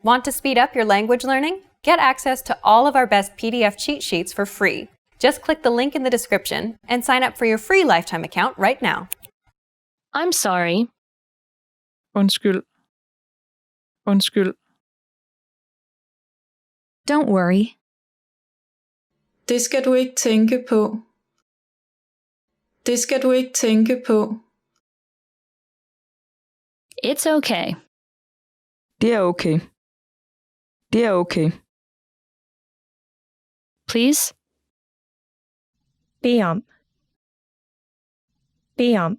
Want to speed up your language learning? Get access to all of our best PDF cheat sheets for free. Just click the link in the description and sign up for your free lifetime account right now. I'm sorry. Undskyld. Undskyld. Don't worry. Det skal du ikke tænke på. Det skal du ikke tænke på. It's okay. Det er okay. Det er okay. Please? Bed om. Bed om.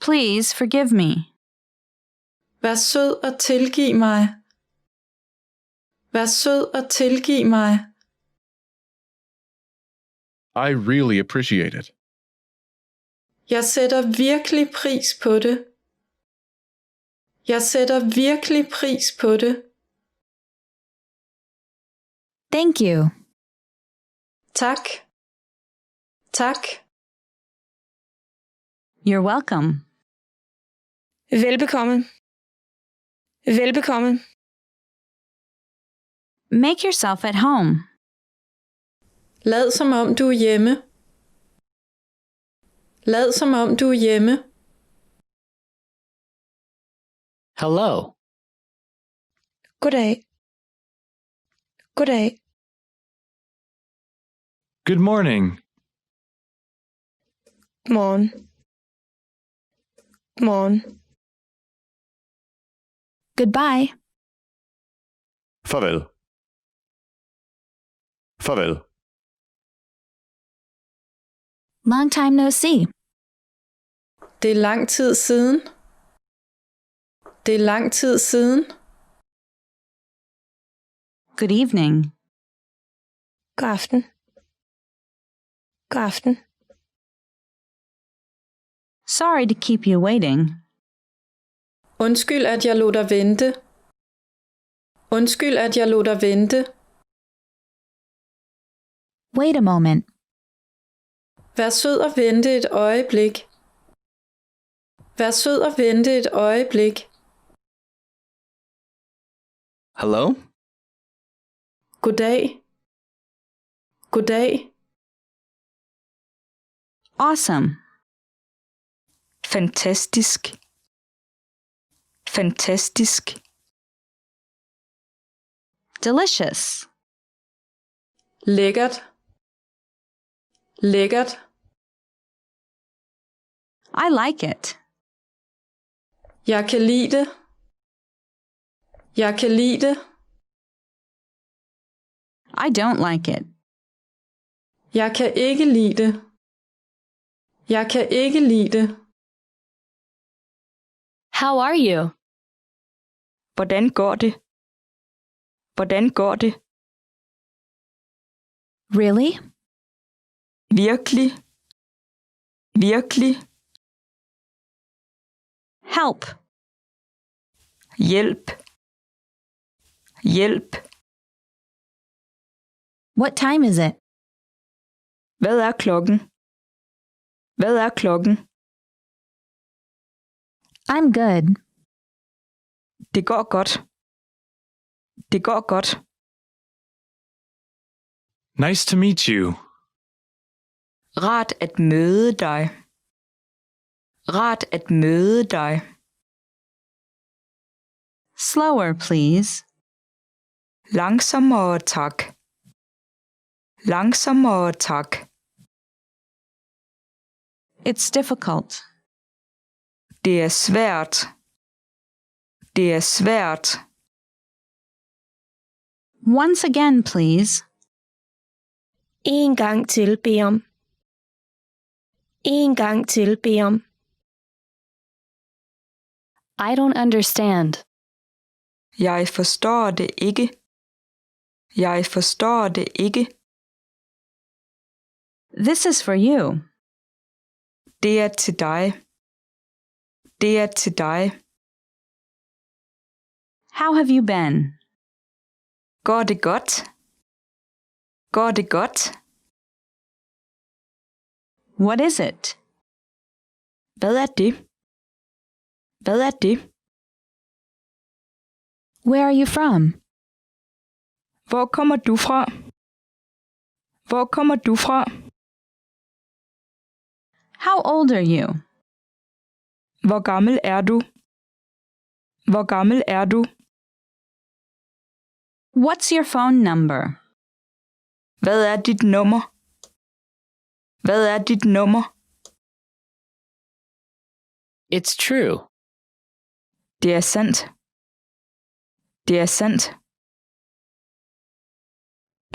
Please forgive me. Vær sød og tilgiv mig. Vær sød og tilgiv mig. I really appreciate it. Jeg sætter virkelig pris på det. Jeg sætter virkelig pris på det. Thank you. Tak. Tak. You're welcome. Velbekomme. Velbekomme. Make yourself at home. Lad som om du er hjemme. Lad som om du er hjemme. Hello. Goddag. Goddag. Good morning. Morgen. Morgen. Goodbye. Farvel. Farvel. Long time no see. Det er lang tid siden. Det er lang tid siden. Good evening. God aften. God aften. Sorry to keep you waiting. Undskyld, at jeg lod dig vente. Undskyld, at jeg lod dig vente. Wait a moment. Vær sød og vente et øjeblik. Vær sød og vente et øjeblik. Hello? Goddag. Goddag. Awesome. Fantastisk. Fantastisk. Delicious. Lækkert. Lækkert. I like it. Jeg kan lide det. Jeg kan lide det. I don't like it. Jeg kan ikke lide det. Jeg kan ikke lide det. How are you? Hvordan går det? Hvordan går det? Really? Virkelig? Virkelig? Help. Hjælp. Hjælp. What time is it? Hvad er klokken? Hvad er klokken? I'm good. Det går godt. Det går godt. Nice to meet you. Rart at møde dig. Rart at møde dig. Slower, please. Langsommere, tak. Langsommere, tak. It's difficult. Det er svært. Det er svært. Once again, please. En gang til, bed om. En gang til, bed om. I don't understand. Jeg forstår det ikke. Jeg forstår det ikke. This is for you. Det er til dig. Det er til dig. How have you been? Går det godt? Går det godt? What is it? Hvad er det? Hvad er det? Where are you from? Hvor kommer du fra? Hvor kommer du fra? How old are you? Hvor gammel er du? Hvor gammel er du? What's your phone number? Hvad er dit nummer? Hvad er dit nummer? It's true. Det er sandt. Det er sandt.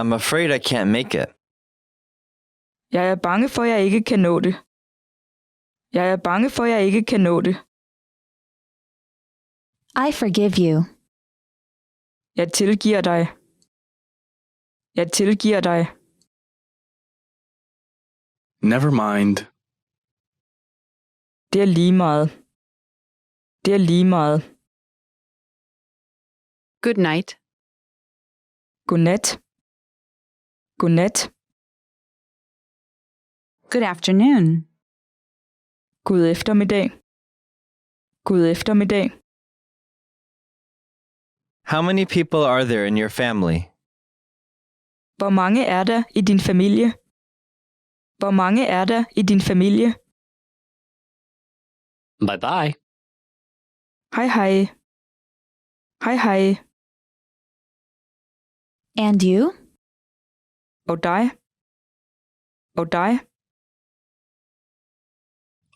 I'm afraid I can't make it. Jeg er bange for, at jeg ikke kan nå det. Jeg er bange for, at jeg ikke kan nå det. I forgive you. Jeg tilgiver dig. Jeg tilgiver dig. Never mind. Det er lige meget. Det er lige meget. Good night. Godnat. Godnat. Good afternoon. God eftermiddag. God eftermiddag. How many people are there in your family? Hvor mange er der i din familie? Hvor mange er der i din familie? Bye bye. Hej hej. Hej hej. And you? Og dig? Og dig?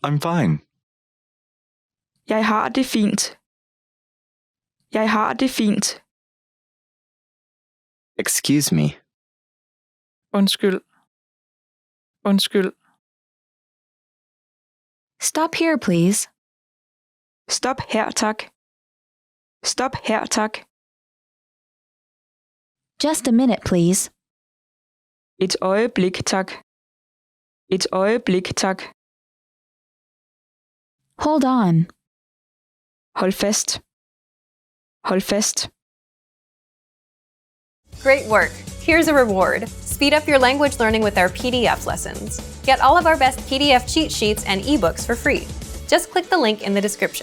I'm fine. Jeg har det fint. Jeg har det fint. Excuse me. Undskyld. Undskyld. Stop here, please. Stop her, tak. Stop her, tak. Just a minute, please. Et øjeblik, tak. Et øjeblik, tak. Hold on. Hold fast. Hold fast. Great work! Here's a reward. Speed up your language learning with our PDF lessons. Get all of our best PDF cheat sheets and ebooks for free. Just click the link in the description.